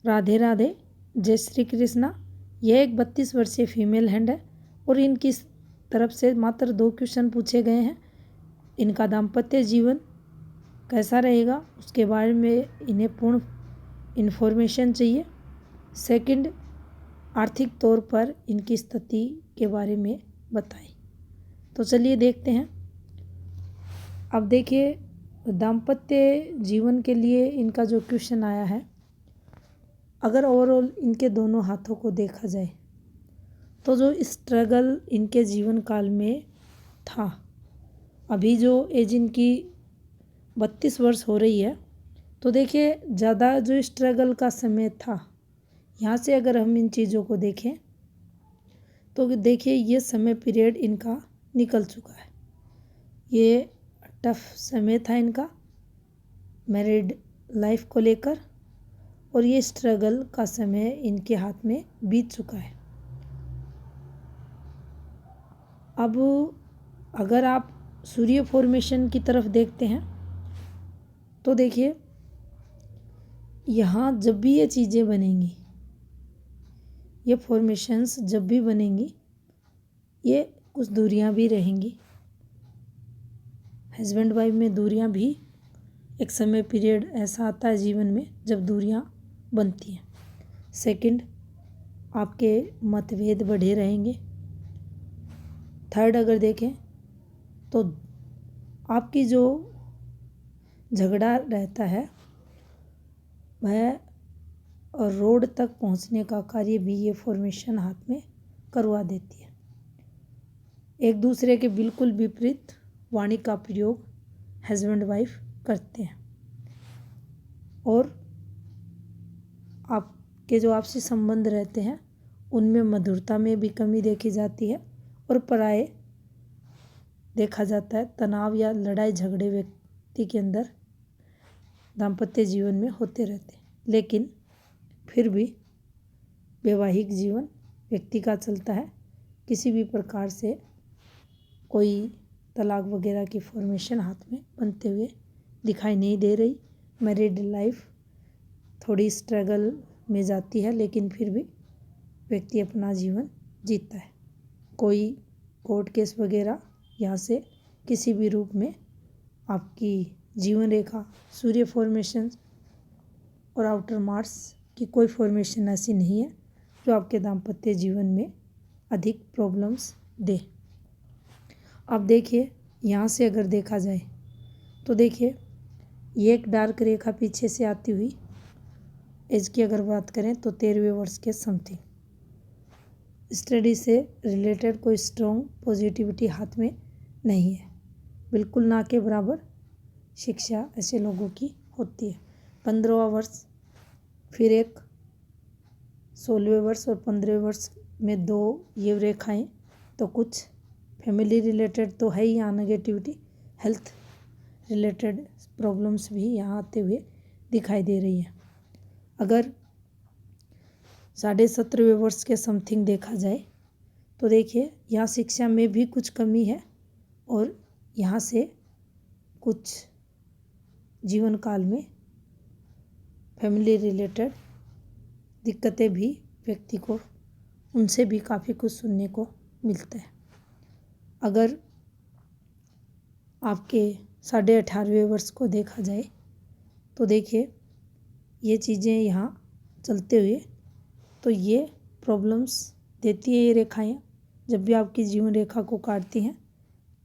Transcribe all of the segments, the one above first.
राधे राधे, जय श्री कृष्णा। यह एक 32 वर्षीय फीमेल हैंड है और इनकी तरफ से मात्र 2 क्वेश्चन पूछे गए हैं। इनका दाम्पत्य जीवन कैसा रहेगा उसके बारे में इन्हें पूर्ण इन्फॉर्मेशन चाहिए। सेकंड, आर्थिक तौर पर इनकी स्थिति के बारे में बताएं। तो चलिए देखते हैं। अब देखिए, दाम्पत्य जीवन के लिए इनका जो क्वेश्चन आया है, अगर ओवरऑल इनके दोनों हाथों को देखा जाए तो जो स्ट्रगल इनके जीवन काल में था, अभी जो एज इनकी 32 वर्ष हो रही है, तो देखिए ज़्यादा जो स्ट्रगल का समय था, यहाँ से अगर हम इन चीज़ों को देखें तो देखिए ये समय पीरियड इनका निकल चुका है। ये टफ समय था इनका मैरिड लाइफ को लेकर, और ये स्ट्रगल का समय इनके हाथ में बीत चुका है। अब अगर आप सूर्य फॉर्मेशन की तरफ देखते हैं तो देखिए यहाँ जब भी ये चीज़ें बनेंगी, ये फॉर्मेशंस जब भी बनेंगी, ये कुछ दूरियां भी रहेंगी। हस्बैंड वाइफ में दूरियां भी एक समय पीरियड ऐसा आता है जीवन में जब दूरियां बनती हैं। सेकंड, आपके मतभेद बढ़े रहेंगे। थर्ड, अगर देखें तो आपकी जो झगड़ा रहता है वह रोड तक पहुंचने का कार्य भी ये फॉर्मेशन हाथ में करवा देती है। एक दूसरे के बिल्कुल विपरीत वाणी का प्रयोग हस्बैंड वाइफ करते हैं, और आपके जो आपसी संबंध रहते हैं उनमें मधुरता में भी कमी देखी जाती है, और प्राय देखा जाता है तनाव या लड़ाई झगड़े व्यक्ति के अंदर दाम्पत्य जीवन में होते रहते हैं। लेकिन फिर भी वैवाहिक जीवन व्यक्ति का चलता है, किसी भी प्रकार से कोई तलाक वगैरह की फॉर्मेशन हाथ में बनते हुए दिखाई नहीं दे रही। मैरिड लाइफ थोड़ी स्ट्रगल में जाती है, लेकिन फिर भी व्यक्ति अपना जीवन जीता है। कोई कोर्ट केस वगैरह यहाँ से किसी भी रूप में आपकी जीवन रेखा, सूर्य फॉर्मेशन और आउटर मार्स की कोई फॉर्मेशन ऐसी नहीं है जो आपके दाम्पत्य जीवन में अधिक प्रॉब्लम्स दे। अब देखिए यहाँ से अगर देखा जाए तो देखिए ये एक डार्क रेखा पीछे से आती हुई एज की अगर बात करें तो 13वें वर्ष के समथिंग, स्टडी से रिलेटेड कोई स्ट्रॉन्ग पॉजिटिविटी हाथ में नहीं है, बिल्कुल ना के बराबर शिक्षा ऐसे लोगों की होती है। 15वां वर्ष, फिर एक 16वें वर्ष और 15वें वर्ष में 2 ये रेखाएं, तो कुछ फैमिली रिलेटेड तो है ही यहाँ नेगेटिविटी, हेल्थ रिलेटेड प्रॉब्लम्स भी यहाँ आते हुए दिखाई दे रही है। अगर 17.5वें वर्ष के समथिंग देखा जाए तो देखिए यहाँ शिक्षा में भी कुछ कमी है, और यहाँ से कुछ जीवन काल में फैमिली रिलेटेड दिक्कतें भी व्यक्ति को, उनसे भी काफ़ी कुछ सुनने को मिलता है। अगर आपके 18.5वें वर्ष को देखा जाए तो देखिए ये चीज़ें यहाँ चलते हुए तो ये प्रॉब्लम्स देती है ये रेखाएं जब भी आपकी जीवन रेखा को काटती हैं,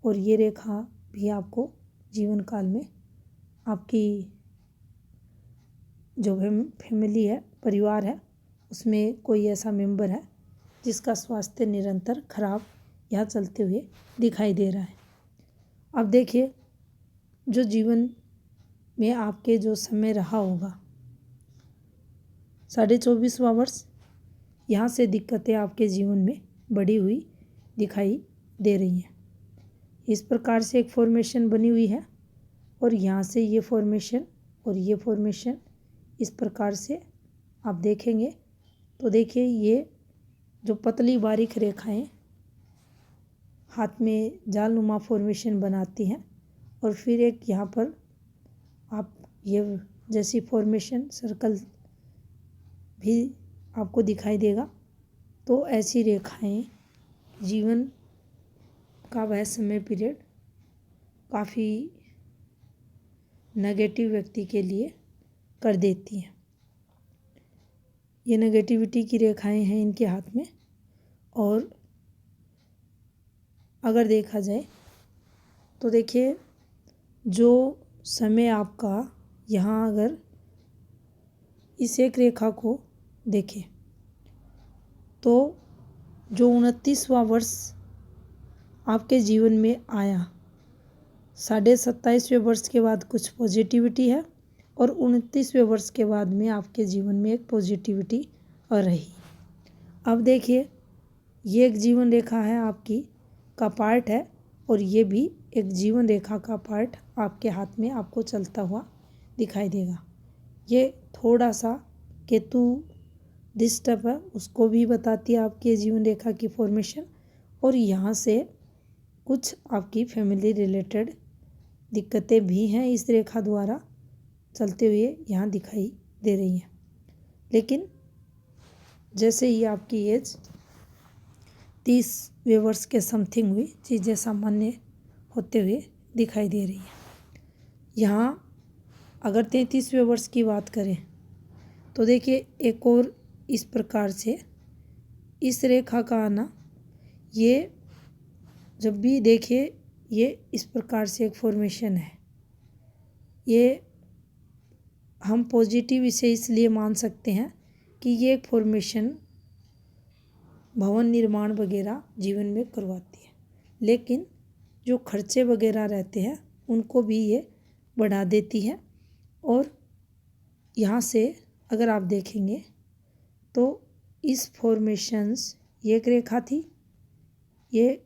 और ये रेखा भी आपको जीवन काल में आपकी जो फैमिली है, परिवार है, उसमें कोई ऐसा मेंबर है जिसका स्वास्थ्य निरंतर खराब यहाँ चलते हुए दिखाई दे रहा है। अब देखिए जो जीवन में आपके जो समय रहा होगा 24.5वां वर्ष, यहाँ से दिक्कतें आपके जीवन में बढ़ी हुई दिखाई दे रही हैं। इस प्रकार से एक फॉर्मेशन बनी हुई है, और यहाँ से ये फॉर्मेशन और ये फॉर्मेशन इस प्रकार से आप देखेंगे तो देखिए ये जो पतली बारीक रेखाएं हाथ में जालनुमा फॉर्मेशन बनाती हैं, और फिर एक यहाँ पर आप ये जैसी फॉर्मेशन सर्कल भी आपको दिखाई देगा। तो ऐसी रेखाएं जीवन का वह समय पीरियड काफ़ी नेगेटिव व्यक्ति के लिए कर देती हैं। ये नेगेटिविटी की रेखाएं हैं इनके हाथ में। और अगर देखा जाए तो देखिए, जो समय आपका यहाँ अगर इस एक रेखा को देखें तो जो 29वां वर्ष आपके जीवन में आया, 27.5वें वर्ष के बाद कुछ पॉजिटिविटी है और 29वें वर्ष के बाद में आपके जीवन में एक पॉजिटिविटी रही। अब देखिए, ये एक जीवन रेखा है आपकी का पार्ट है और ये भी एक जीवन रेखा का पार्ट आपके हाथ में आपको चलता हुआ दिखाई देगा। ये थोड़ा सा केतु डिस्टर्ब है, उसको भी बताती है आपके जीवन रेखा की फॉर्मेशन। और यहाँ से कुछ आपकी फैमिली रिलेटेड दिक्कतें भी हैं इस रेखा द्वारा चलते हुए यहाँ दिखाई दे रही हैं। लेकिन जैसे ही आपकी एज 30वें वर्ष के समथिंग हुई, चीज़ें सामान्य होते हुए दिखाई दे रही हैं। यहाँ अगर 33वें वर्ष की बात करें तो देखिए, एक और इस प्रकार से इस रेखा का आना, ये जब भी देखिए ये इस प्रकार से एक फॉर्मेशन है। ये हम पॉजिटिव इसे इसलिए मान सकते हैं कि ये एक फॉर्मेशन भवन निर्माण वगैरह जीवन में करवाती है, लेकिन जो खर्चे वगैरह रहते हैं उनको भी ये बढ़ा देती है। और यहाँ से अगर आप देखेंगे तो इस फॉर्मेशंस, ये एक रेखा थी, ये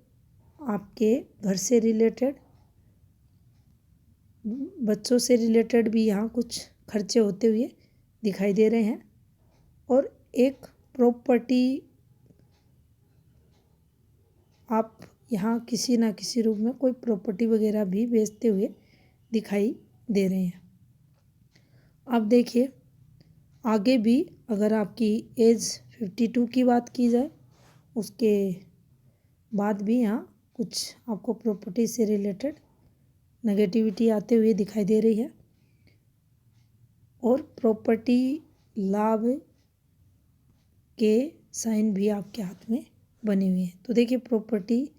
आपके घर से रिलेटेड, बच्चों से रिलेटेड भी यहाँ कुछ खर्चे होते हुए दिखाई दे रहे हैं। और एक प्रॉपर्टी आप यहाँ किसी ना किसी रूप में कोई प्रॉपर्टी वगैरह भी बेचते हुए दिखाई दे रहे हैं। अब देखिए, आगे भी अगर आपकी एज 52 की बात की जाए, उसके बाद भी यहाँ कुछ आपको प्रॉपर्टी से रिलेटेड नेगेटिविटी आते हुए दिखाई दे रही है। और प्रॉपर्टी लाभ के साइन भी आपके हाथ में बने हुए हैं। तो देखिए, प्रॉपर्टी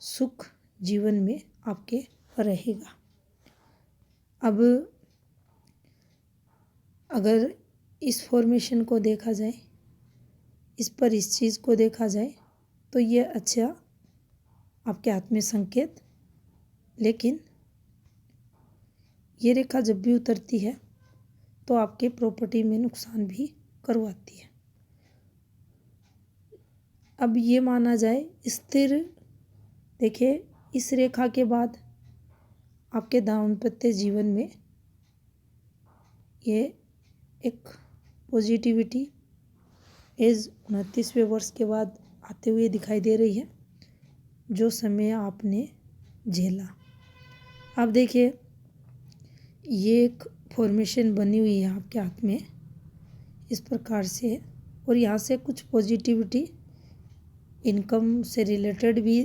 सुख जीवन में आपके रहेगा। अब अगर इस फॉर्मेशन को देखा जाए, इस पर इस चीज़ को देखा जाए तो ये अच्छा आपके हाथ में संकेत, लेकिन ये रेखा जब भी उतरती है तो आपके प्रॉपर्टी में नुकसान भी करवाती है। अब ये माना जाए स्थिर, देखिए इस रेखा के बाद आपके दाम्पत्य जीवन में ये एक पॉजिटिविटी एज 29वें वर्ष के बाद आते हुए दिखाई दे रही है, जो समय आपने झेला। अब देखिए, ये एक फॉर्मेशन बनी हुई है आपके हाथ में इस प्रकार से, और यहाँ से कुछ पॉजिटिविटी इनकम से रिलेटेड भी,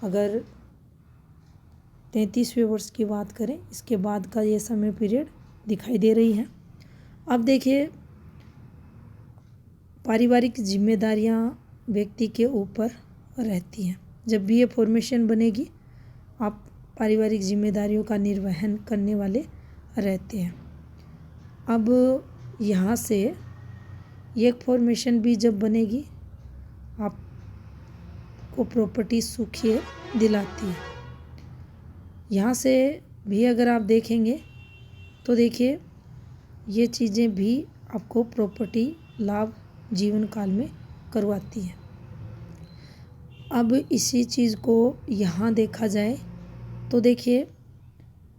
अगर 33वें वर्ष की बात करें, इसके बाद का ये समय पीरियड दिखाई दे रही है। अब देखिए, पारिवारिक जिम्मेदारियां व्यक्ति के ऊपर रहती हैं। जब भी ये फॉर्मेशन बनेगी, आप पारिवारिक जिम्मेदारियों का निर्वहन करने वाले रहते हैं। अब यहाँ से ये एक फॉर्मेशन भी जब बनेगी, आपको प्रॉपर्टी सुख दिलाती है। यहाँ से भी अगर आप देखेंगे तो देखिए, ये चीज़ें भी आपको प्रॉपर्टी लाभ जीवन काल में करवाती है। अब इसी चीज़ को यहाँ देखा जाए तो देखिए,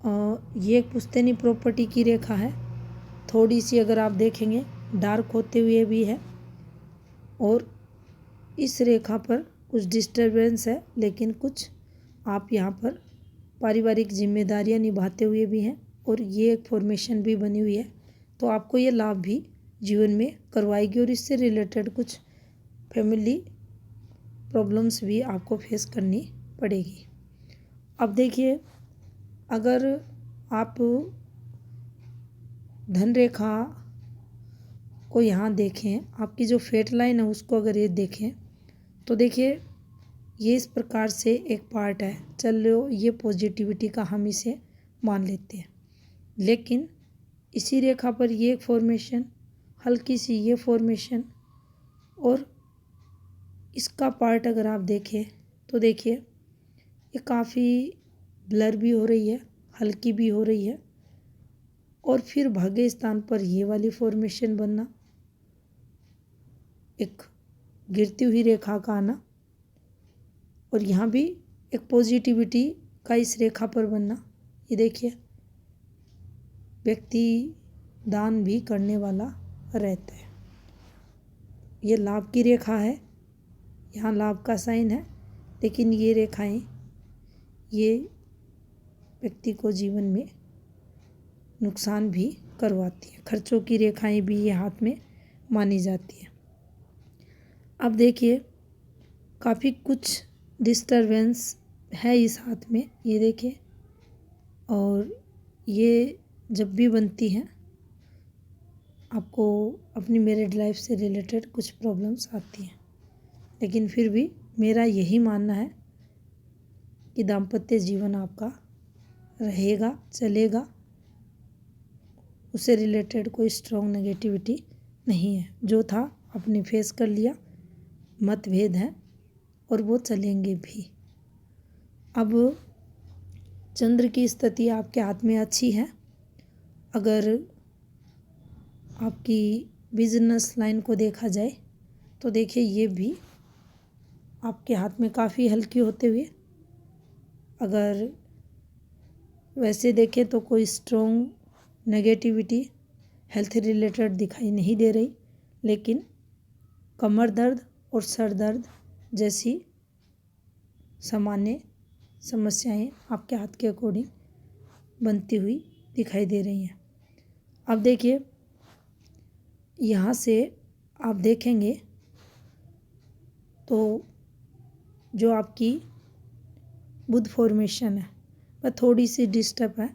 ये एक पुश्तैनी प्रॉपर्टी की रेखा है। थोड़ी सी अगर आप देखेंगे डार्क होते हुए भी है, और इस रेखा पर कुछ डिस्टर्बेंस है, लेकिन कुछ आप यहाँ पर पारिवारिक जिम्मेदारियाँ निभाते हुए भी हैं, और ये एक फॉर्मेशन भी बनी हुई है, तो आपको ये लाभ भी जीवन में करवाएगी और इससे रिलेटेड कुछ फैमिली प्रॉब्लम्स भी आपको फेस करनी पड़ेगी। अब देखिए, अगर आप धन रेखा को यहाँ देखें, आपकी जो फेट लाइन है उसको अगर ये देखें तो देखिए ये इस प्रकार से एक पार्ट है। चलो ये पॉजिटिविटी का हम इसे मान लेते हैं, लेकिन इसी रेखा पर ये एक फॉर्मेशन, हल्की सी ये फॉर्मेशन, और इसका पार्ट अगर आप देखें तो देखिए ये काफ़ी ब्लर भी हो रही है, हल्की भी हो रही है, और फिर भाग्य स्थान पर ये वाली फॉर्मेशन बनना, एक गिरती हुई रेखा का आना, और यहाँ भी एक पॉजिटिविटी का इस रेखा पर बनना। ये देखिए व्यक्ति दान भी करने वाला रहता है। ये लाभ की रेखा है, यहाँ लाभ का साइन है, लेकिन ये रेखाएं ये व्यक्ति को जीवन में नुकसान भी करवाती है। खर्चों की रेखाएं भी ये हाथ में मानी जाती है। अब देखिए काफ़ी कुछ डिस्टरबेंस है इस हाथ में, ये देखिए, और ये जब भी बनती हैं आपको अपनी मैरिड लाइफ से रिलेटेड कुछ प्रॉब्लम्स आती हैं, लेकिन फिर भी मेरा यही मानना है कि दाम्पत्य जीवन आपका रहेगा, चलेगा, उससे रिलेटेड कोई स्ट्रॉन्ग नेगेटिविटी नहीं है। जो था आपने फेस कर लिया, मतभेद हैं और वो चलेंगे भी। अब चंद्र की स्थिति आपके हाथ में अच्छी है। अगर आपकी बिजनेस लाइन को देखा जाए तो देखिए ये भी आपके हाथ में काफ़ी हल्की होते हुए, अगर वैसे देखें तो कोई स्ट्रॉन्ग नेगेटिविटी हेल्थ रिलेटेड दिखाई नहीं दे रही, लेकिन कमर दर्द और सर दर्द जैसी सामान्य समस्याएं आपके हाथ के अकॉर्डिंग बनती हुई दिखाई दे रही हैं। अब देखिए यहाँ से आप देखेंगे तो जो आपकी बुध फॉर्मेशन है वह थोड़ी सी डिस्टर्ब है,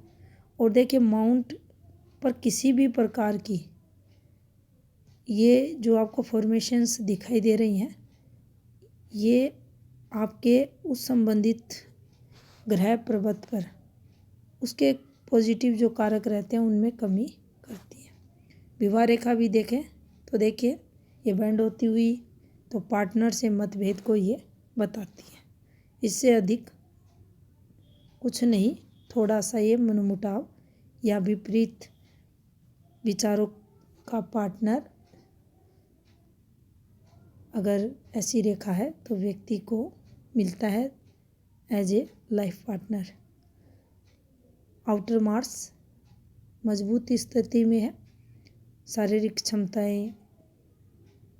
और देखिए माउंट पर किसी भी प्रकार की ये जो आपको फॉर्मेशंस दिखाई दे रही हैं, ये आपके उस संबंधित ग्रह पर्वत पर उसके पॉजिटिव जो कारक रहते हैं उनमें कमी करती है। विवाह रेखा भी देखें तो देखिए ये बैंड होती हुई तो पार्टनर से मतभेद को ये बताती है। इससे अधिक कुछ नहीं, थोड़ा सा ये मनमुटाव या विपरीत विचारों का पार्टनर अगर ऐसी रेखा है तो व्यक्ति को मिलता है एज ए लाइफ पार्टनर। आउटर मार्स मजबूत स्थिति में है। शारीरिक क्षमताएं,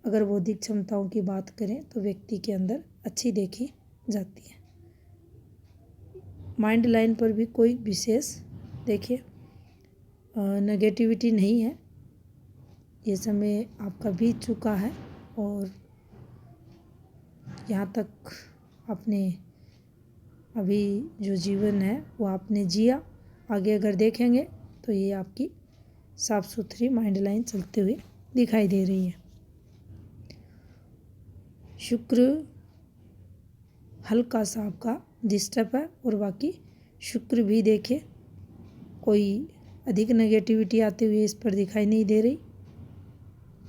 अगर बौद्धिक क्षमताओं की बात करें तो व्यक्ति के अंदर अच्छी देखी जाती है। माइंड लाइन पर भी कोई विशेष देखिए नेगेटिविटी नहीं है। ये समय आपका बीत चुका है और यहाँ तक आपने अभी जो जीवन है वो आपने जिया। आगे अगर देखेंगे तो ये आपकी साफ सुथरी माइंड लाइन चलते हुए दिखाई दे रही है। शुक्र हल्का सा आपका डिस्टर्ब है, और बाकी शुक्र भी देखे कोई अधिक नेगेटिविटी आते हुए इस पर दिखाई नहीं दे रही।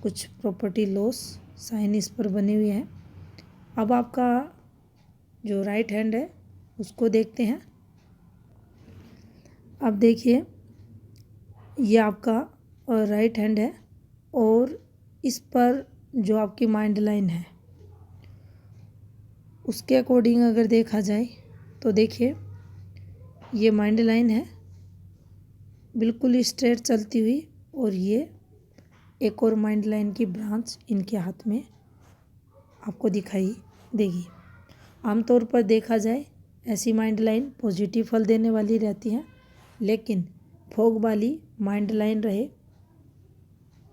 कुछ प्रॉपर्टी लॉस साइन इस पर बने हुए हैं। अब आपका जो राइट हैंड है उसको देखते हैं। अब देखिए ये आपका राइट हैंड है, और इस पर जो आपकी माइंड लाइन है उसके अकॉर्डिंग अगर देखा जाए तो देखिए ये माइंड लाइन है बिल्कुल स्ट्रेट चलती हुई, और ये एक और माइंड लाइन की ब्रांच इनके हाथ में आपको दिखाई देगी। आमतौर पर देखा जाए ऐसी माइंड लाइन पॉजिटिव फल देने वाली रहती हैं, लेकिन फॉग वाली माइंड लाइन रहे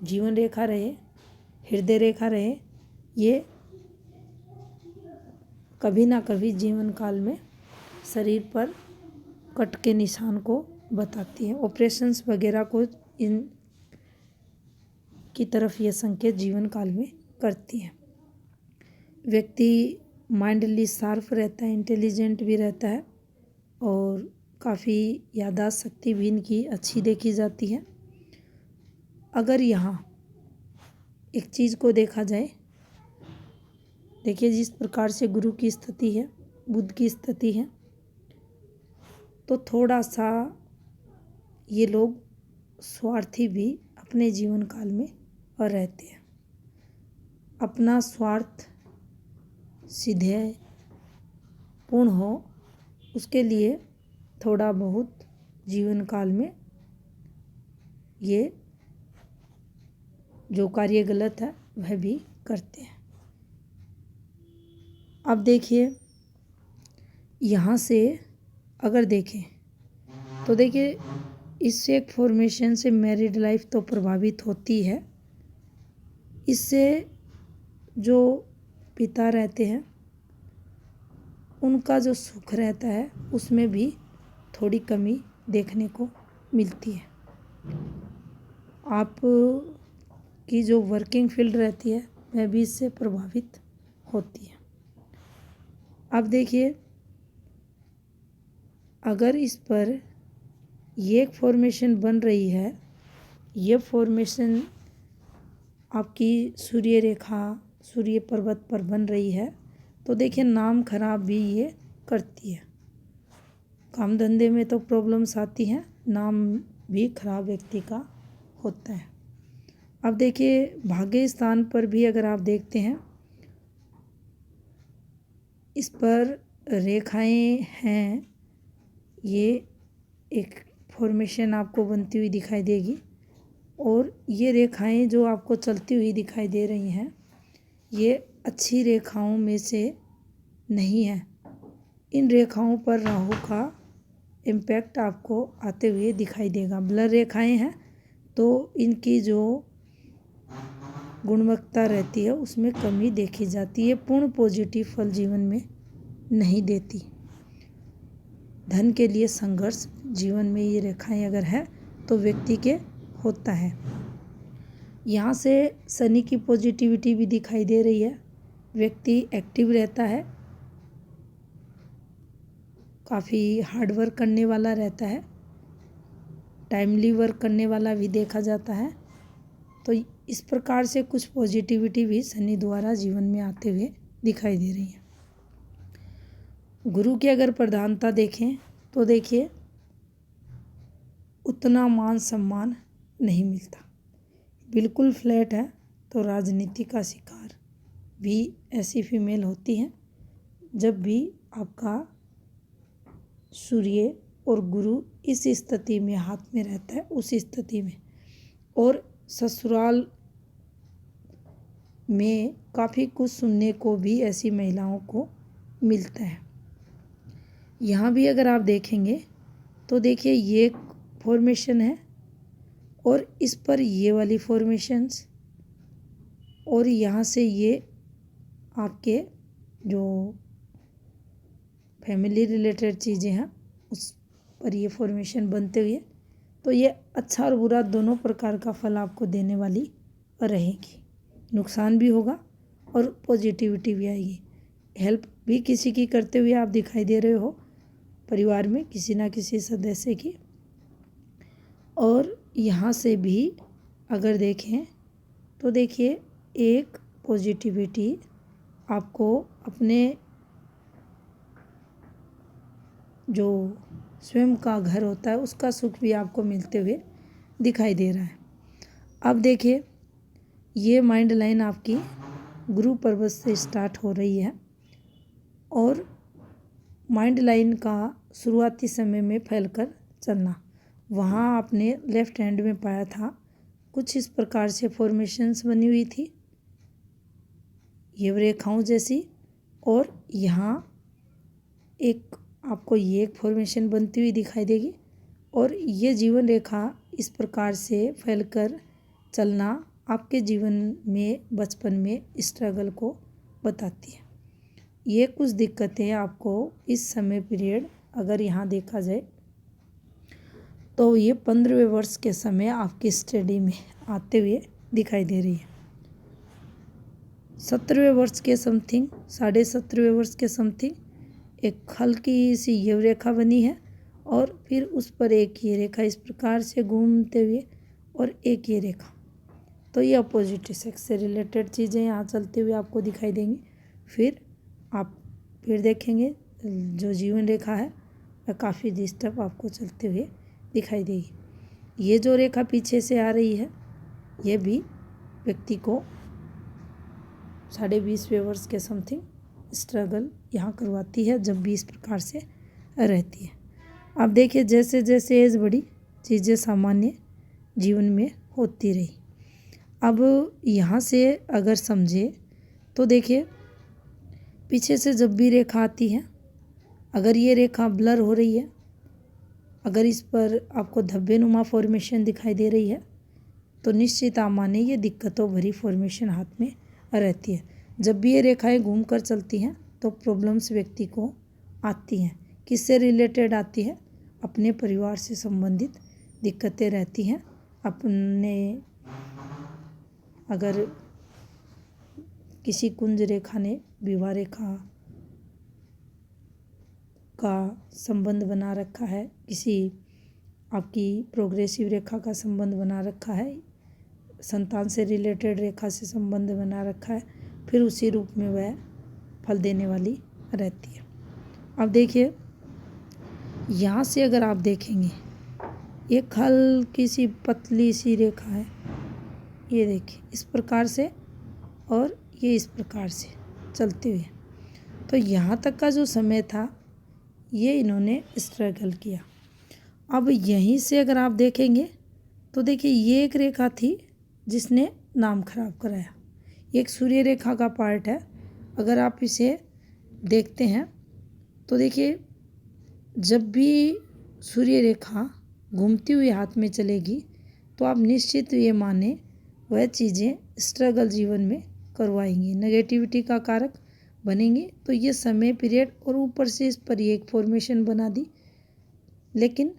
जीवन रेखा रहे, हृदय रेखा रहे, ये कभी ना कभी जीवन काल में शरीर पर कट के निशान को बताती है। ऑपरेशंस वगैरह को इन की तरफ ये संकेत जीवन काल में करती है। व्यक्ति माइंडली शार्प रहता है, इंटेलिजेंट भी रहता है और काफ़ी याददाश्त शक्ति भी इनकी अच्छी देखी जाती है। अगर यहाँ एक चीज़ को देखा जाए, देखिए जिस प्रकार से गुरु की स्थिति है, बुध की स्थिति है, तो थोड़ा सा ये लोग स्वार्थी भी अपने जीवन काल में और रहते हैं। अपना स्वार्थ सीधे पूर्ण हो उसके लिए थोड़ा बहुत जीवन काल में ये जो कार्य गलत है वह भी करते हैं। अब देखिए यहाँ से अगर देखें तो देखिए इससे एक फॉर्मेशन से मैरिड लाइफ तो प्रभावित होती है। इससे जो पिता रहते हैं उनका जो सुख रहता है उसमें भी थोड़ी कमी देखने को मिलती है। आप की जो वर्किंग फील्ड रहती है वह भी इससे प्रभावित होती है। अब देखिए अगर इस पर ये एक फॉर्मेशन बन रही है, ये फॉर्मेशन आपकी सूर्य रेखा सूर्य पर्वत पर बन रही है, तो देखिए नाम खराब भी ये करती है। काम धंधे में तो प्रॉब्लम्स आती हैं, नाम भी खराब व्यक्ति का होता है। अब देखिए भाग्य स्थान पर भी अगर आप देखते हैं, इस पर रेखाएं हैं, ये एक फॉर्मेशन आपको बनती हुई दिखाई देगी और ये रेखाएं जो आपको चलती हुई दिखाई दे रही हैं ये अच्छी रेखाओं में से नहीं है। इन रेखाओं पर राहु का इम्पैक्ट आपको आते हुए दिखाई देगा। ब्लर रेखाएं हैं तो इनकी जो गुणवत्ता रहती है उसमें कमी देखी जाती है, पूर्ण पॉजिटिव फल जीवन में नहीं देती। धन के लिए संघर्ष जीवन में ये रेखाएं अगर है तो व्यक्ति के होता है। यहाँ से शनि की पॉजिटिविटी भी दिखाई दे रही है। व्यक्ति एक्टिव रहता है, काफ़ी हार्ड वर्क करने वाला रहता है, टाइमली वर्क करने वाला भी देखा जाता है। तो इस प्रकार से कुछ पॉजिटिविटी भी शनि द्वारा जीवन में आते हुए दिखाई दे रही है। गुरु की अगर प्रधानता देखें तो देखिए उतना मान सम्मान नहीं मिलता, बिल्कुल फ्लैट है। तो राजनीति का शिकार भी ऐसी फीमेल होती हैं जब भी आपका सूर्य और गुरु इस स्थिति में हाथ में रहता है, उस स्थिति में। और ससुराल में काफ़ी कुछ सुनने को भी ऐसी महिलाओं को मिलता है। यहाँ भी अगर आप देखेंगे तो देखिए ये फॉर्मेशन है और इस पर ये वाली फॉर्मेशंस और यहाँ से ये आपके जो फैमिली रिलेटेड चीज़ें हैं उस पर ये फॉर्मेशन बनते हुए, तो ये अच्छा और बुरा दोनों प्रकार का फल आपको देने वाली रहेगी। नुकसान भी होगा और पॉजिटिविटी भी आएगी। हेल्प भी किसी की करते हुए आप दिखाई दे रहे हो, परिवार में किसी ना किसी सदस्य की। और यहाँ से भी अगर देखें तो देखिए एक पॉजिटिविटी आपको अपने जो स्वयं का घर होता है उसका सुख भी आपको मिलते हुए दिखाई दे रहा है। अब देखिए ये माइंड लाइन आपकी गुरु पर्वत से स्टार्ट हो रही है और माइंड लाइन का शुरुआती समय में फैलकर चलना, वहाँ आपने लेफ्ट हैंड में पाया था कुछ इस प्रकार से फॉर्मेशंस बनी हुई थी ये रेखाओं जैसी, और यहाँ एक आपको ये एक फॉर्मेशन बनती हुई दिखाई देगी और ये जीवन रेखा इस प्रकार से फैलकर चलना आपके जीवन में बचपन में स्ट्रगल को बताती है। ये कुछ दिक्कतें आपको इस समय पीरियड अगर यहाँ देखा जाए तो ये 15वें वर्ष के समय आपकी स्टडी में आते हुए दिखाई दे रही है। 17वें वर्ष के समथिंग, 17.5वें वर्ष के समथिंग एक हल्की सी ये रेखा बनी है और फिर उस पर एक ये रेखा इस प्रकार से घूमते हुए और एक ये रेखा, तो ये अपोजिट सेक्स से रिलेटेड चीज़ें यहाँ चलते हुए आपको दिखाई देंगी। फिर आप फिर देखेंगे जो जीवन रेखा है वह काफ़ी डिस्टर्ब आपको चलते हुए दिखाई देगी। ये जो रेखा पीछे से आ रही है ये भी व्यक्ति को 20.5वें वर्ष के समथिंग स्ट्रगल यहाँ करवाती है जब भी इस प्रकार से रहती है। अब देखिए जैसे जैसे एज बढ़ी चीज़ें सामान्य जीवन में होती रही। अब यहाँ से अगर समझे तो देखिए पीछे से जब भी रेखा आती है, अगर ये रेखा ब्लर हो रही है, अगर इस पर आपको धब्बे नुमा फॉर्मेशन दिखाई दे रही है तो निश्चित माने ये दिक्कतों भरी फॉर्मेशन हाथ में रहती है। जब भी ये रेखाएं घूम कर चलती हैं तो प्रॉब्लम्स व्यक्ति को आती हैं। किससे रिलेटेड आती है? अपने परिवार से संबंधित दिक्कतें रहती हैं। अपने अगर किसी कुंज रेखा ने विवाह रेखा का संबंध बना रखा है, किसी आपकी प्रोग्रेसिव रेखा का संबंध बना रखा है, संतान से रिलेटेड रेखा से संबंध बना रखा है, फिर उसी रूप में वह फल देने वाली रहती है। अब देखिए यहाँ से अगर आप देखेंगे एक हल्की सी पतली सी रेखा है, ये देखिए इस प्रकार से और ये इस प्रकार से चलते हुए, तो यहाँ तक का जो समय था ये इन्होंने स्ट्रगल किया। अब यहीं से अगर आप देखेंगे तो देखिए ये एक रेखा थी जिसने नाम खराब कराया। एक सूर्य रेखा का पार्ट है। अगर आप इसे देखते हैं तो देखिए जब भी सूर्य रेखा घूमती हुई हाथ में चलेगी तो आप निश्चित ये माने वह चीज़ें स्ट्रगल जीवन में करवाएंगी, नेगेटिविटी का कारक बनेंगी। तो ये समय पीरियड और ऊपर से इस पर एक फॉर्मेशन बना दी, लेकिन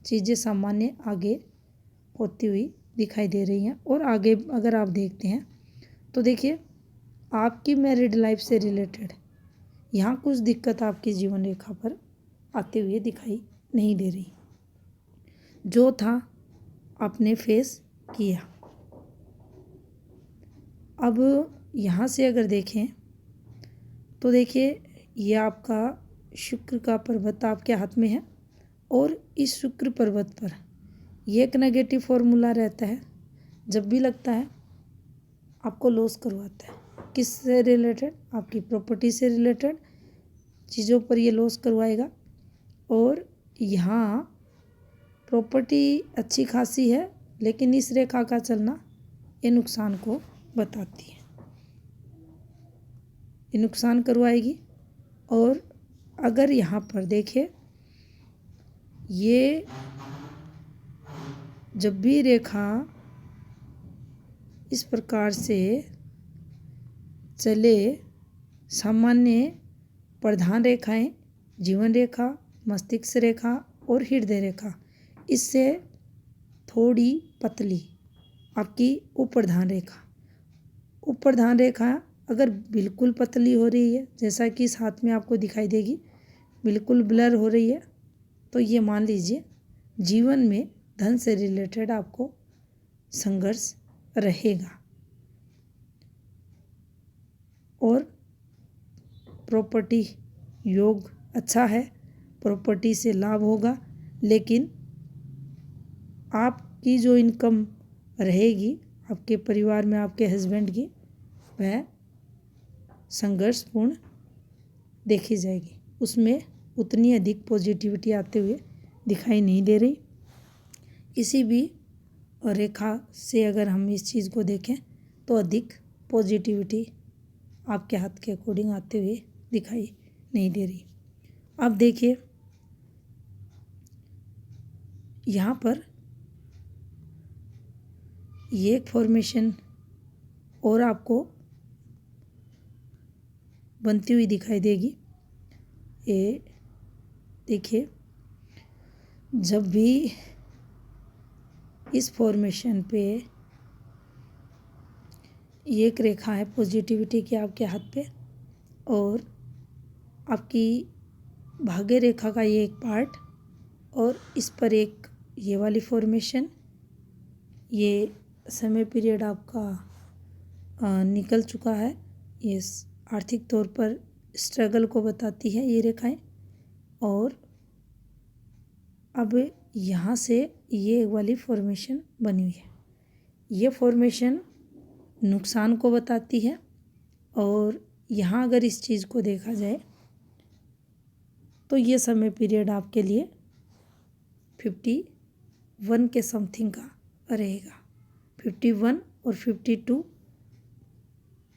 चीज़ें सामान्य आगे होती हुई दिखाई दे रही हैं। और आगे अगर आप देखते हैं तो देखिए आपकी मैरिड लाइफ से रिलेटेड यहाँ कुछ दिक्कत आपकी जीवन रेखा पर आते हुए दिखाई नहीं दे रही। जो था आपने फेस किया। अब यहाँ से अगर देखें तो देखिए ये आपका शुक्र का पर्वत आपके हाथ में है और इस शुक्र पर्वत पर ये एक नेगेटिव फॉर्मूला रहता है। जब भी लगता है आपको लॉस करवाता है। किससे रिलेटेड? आपकी प्रॉपर्टी से रिलेटेड चीज़ों पर ये लॉस करवाएगा। और यहाँ प्रॉपर्टी अच्छी खासी है लेकिन इस रेखा का चलना ये नुकसान को बताती है, ये नुकसान करवाएगी। और अगर यहाँ पर देखें ये जब भी रेखा इस प्रकार से चले, सामान्य प्रधान रेखाएं जीवन रेखा, मस्तिष्क रेखा और हृदय रेखा इससे थोड़ी पतली आपकी उपप्रधान रेखा। उपप्रधान रेखा अगर बिल्कुल पतली हो रही है, जैसा कि इस हाथ में आपको दिखाई देगी, बिल्कुल ब्लर हो रही है, तो ये मान लीजिए जीवन में धन से रिलेटेड आपको संघर्ष रहेगा। और प्रॉपर्टी योग अच्छा है, प्रॉपर्टी से लाभ होगा, लेकिन आपकी जो इनकम रहेगी आपके परिवार में आपके हस्बैंड की, वह संघर्षपूर्ण देखी जाएगी। उसमें उतनी अधिक पॉजिटिविटी आते हुए दिखाई नहीं दे रही। किसी भी रेखा से अगर हम इस चीज़ को देखें तो अधिक पॉजिटिविटी आपके हाथ के अकॉर्डिंग आते हुए दिखाई नहीं दे रही। अब देखिए यहाँ पर ये एक फॉर्मेशन और आपको बनती हुई दिखाई देगी। ये देखिए, जब भी इस फॉर्मेशन पे एक रेखा है पॉजिटिविटी की आपके हाथ पे, और आपकी भाग्य रेखा का ये एक पार्ट, और इस पर एक ये वाली फॉर्मेशन, ये समय पीरियड आपका निकल चुका है। ये आर्थिक तौर पर स्ट्रगल को बताती है ये रेखाएं। और अब यहाँ से ये वाली फॉर्मेशन बनी हुई है, ये फॉर्मेशन नुकसान को बताती है। और यहाँ अगर इस चीज़ को देखा जाए तो ये समय पीरियड आपके लिए 51 के समथिंग का रहेगा। 51 और 52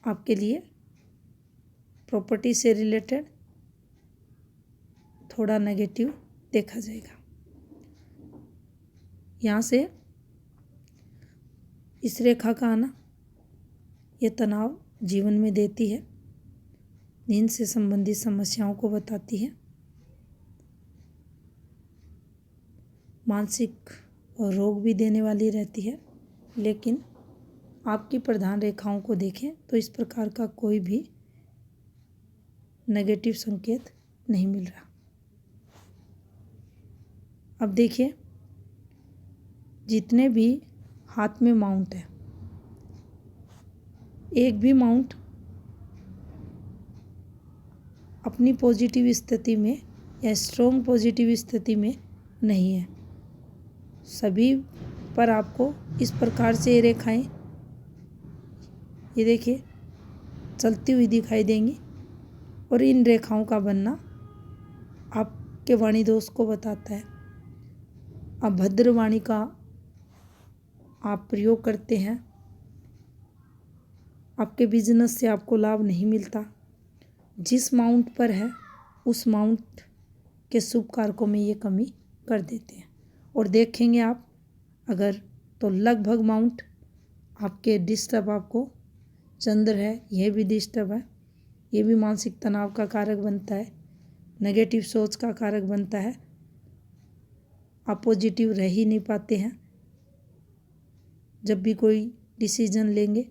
आपके लिए प्रॉपर्टी से रिलेटेड थोड़ा नेगेटिव देखा जाएगा। यहाँ से इस रेखा का आना ये तनाव जीवन में देती है, नींद से संबंधित समस्याओं को बताती है, मानसिक रोग भी देने वाली रहती है। लेकिन आपकी प्रधान रेखाओं को देखें तो इस प्रकार का कोई भी नेगेटिव संकेत नहीं मिल रहा। अब देखिए, जितने भी हाथ में माउंट है, एक भी माउंट अपनी पॉजिटिव स्थिति में या स्ट्रॉन्ग पॉजिटिव स्थिति में नहीं है। सभी पर आपको इस प्रकार से ये रेखाएं, ये देखिए, चलती हुई दिखाई देंगी। और इन रेखाओं का बनना आपके वाणी दोष को बताता है। अभद्र वाणी का आप प्रयोग करते हैं, आपके बिजनेस से आपको लाभ नहीं मिलता। जिस माउंट पर है उस माउंट के शुभ कारकों में ये कमी कर देते हैं। और देखेंगे आप अगर तो लगभग माउंट आपके डिस्टर्ब, आपको चंद्र है यह भी डिस्टर्ब है, ये भी मानसिक तनाव का कारक बनता है, नेगेटिव सोच का कारक बनता है। आप पॉजिटिव रह ही नहीं पाते हैं। जब भी कोई डिसीजन लेंगे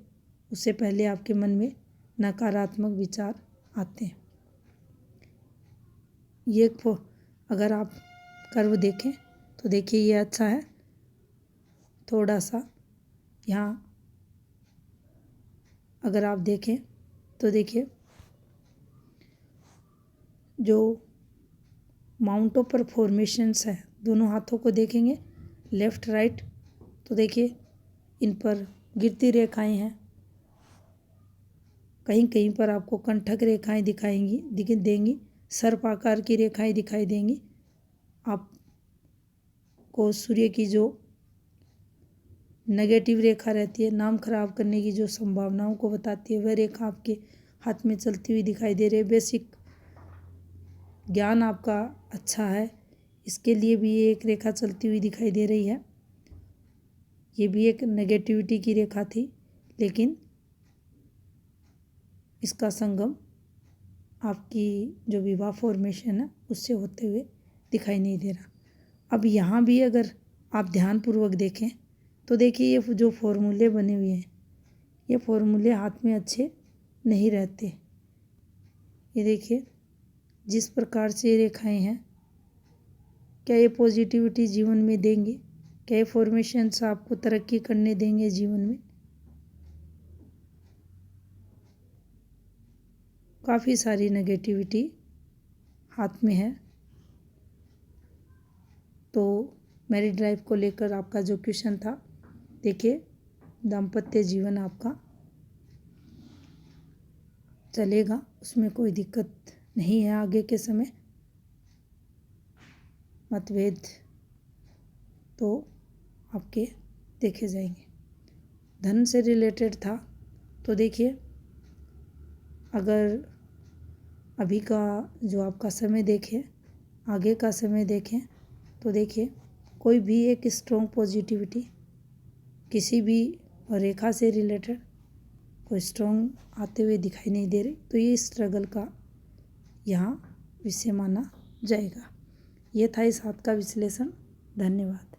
उससे पहले आपके मन में नकारात्मक विचार आते हैं। ये अगर आप कर्व देखें तो देखिए ये अच्छा है। थोड़ा सा यहाँ अगर आप देखें तो देखिए, जो माउंटों पर फॉर्मेशंस है, दोनों हाथों को देखेंगे लेफ्ट राइट, तो देखिए इन पर गिरती रेखाएं हैं। कहीं कहीं पर आपको कंठक रेखाएं दिखाई देंगी, सर्प आकार की रेखाएं दिखाई देंगी। आपको सूर्य की जो नेगेटिव रेखा रहती है, नाम खराब करने की जो संभावनाओं को बताती है, वह रेखा आपके हाथ में चलती हुई दिखाई दे रही है। बेसिक ज्ञान आपका अच्छा है, इसके लिए भी ये एक रेखा चलती हुई दिखाई दे रही है। ये भी एक नेगेटिविटी की रेखा थी, लेकिन इसका संगम आपकी जो विवाह फॉर्मेशन है उससे होते हुए दिखाई नहीं दे रहा। अब यहाँ भी अगर आप ध्यानपूर्वक देखें तो देखिए ये जो फॉर्मूले बने हुए हैं, ये फॉर्मूले हाथ में अच्छे नहीं रहते। ये देखिए जिस प्रकार से रेखाएं हैं, क्या ये पॉजिटिविटी जीवन में देंगे? क्या ये फॉर्मेशंस आपको तरक्की करने देंगे जीवन में? काफ़ी सारी नेगेटिविटी हाथ में है। तो मैरिड लाइफ को लेकर आपका जो क्वेश्चन था, देखिए दाम्पत्य जीवन आपका चलेगा, उसमें कोई दिक्कत नहीं है। आगे के समय मतभेद तो आपके देखे जाएंगे। धन से रिलेटेड था तो देखिए, अगर अभी का जो आपका समय देखें, आगे का समय देखें तो देखिए कोई भी एक स्ट्रॉन्ग पॉजिटिविटी किसी भी रेखा से रिलेटेड कोई स्ट्रॉन्ग आते हुए दिखाई नहीं दे रही, तो ये स्ट्रगल का यहाँ विषय माना जाएगा। ये था इस हाथ का विश्लेषण। धन्यवाद।